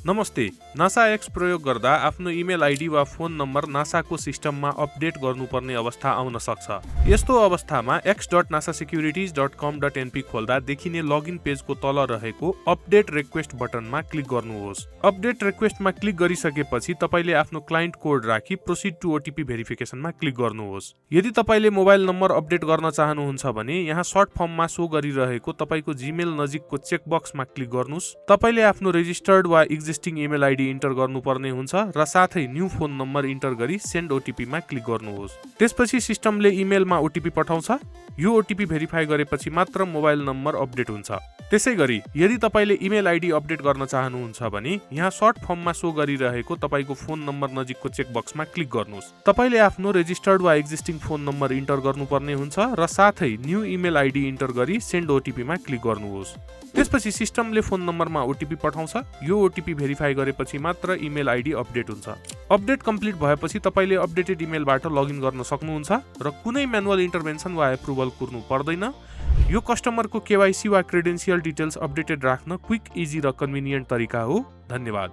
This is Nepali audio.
नमस्ते। नासा एक्स प्रयोग गर्दा आफ्नो इमेल आइडी वा फोन नम्बर नासाको सिस्टममा अपडेट गर्नुपर्ने अवस्था आउन सक्छ। यस्तो अवस्थामा x.nasasecurities.com.np खोल्दा देखिने लगइन पेजको तल रहेको अपडेट रिक्वेस्ट बटनमा क्लिक गर्नुहोस्। अपडेट रिक्वेस्टमा क्लिक गरिसकेपछि तपाईले आफ्नो क्लाइन्ट कोड राखी प्रोसिड टु ओटिपी भेरिफिकेसनमा क्लिक गर्नुहोस्। यदि तपाईले मोबाइल नम्बर अपडेट गर्न चाहनुहुन्छ भने यहाँ सर्ट फर्ममा सो गरिरहेको तपाईको जीमेल नजिकको चेकबक्समा क्लिक गर्नुहोस्। तपाईले आफ्नो रेजिस्टर्ड वा एक्जिस्टिङ इमेल आइडी इन्टर गर्नुपर्ने हुन्छ र साथै न्यू फोन नम्बर इन्टर गरी सेन्ड ओटिपीमा क्लिक गर्नुहोस्। त्यसपछि सिस्टमले इमेलमा ओटिपी पठाउँछ। यो ओटिपी भेरिफाई गरेपछि मात्र मोबाइल नम्बर अपडेट हुन्छ। त्यसैगरी यदि तपाईले इमेल आइडी अपडेट गर्न चाहनुहुन्छ भने यहाँ सर्ट फर्ममा सो गरिरहेको तपाईको फोन नम्बर नजिकको चेकबक्समा क्लिक गर्नुहोस्। तपाईले आफ्नो रेजिस्टर्ड वा एक्जिस्टिङ फोन नम्बर इन्टर गर्नुपर्ने हुन्छ र साथै न्यू इमेल आइडी इन्टर गरी सेन्ड ओटिपीमा क्लिक गर्नुहोस्। त्यसपछि सिस्टमले फोन नम्बरमा ओटिपी पठाउँछ। यो ओटिपी भेरिफाई गरेपछि मात्र इमेल आइडी अपडेट हुन्छ। अपडेट कम्प्लिट भएपछि तपाईले अपडेटेड इमेलबाट लगइन गर्न सक्नुहुन्छ र कुनै म्यानुअल इन्टरभेन्सन वा एप्रुभल कुर्नु पर्दैन। यो कस्टमरको केवाइसी वा क्रेडेन्सियल डिटेल्स अपडेटेड राख्न क्विक, इजी र कन्भिनियन्ट तरिका हो। धन्यवाद।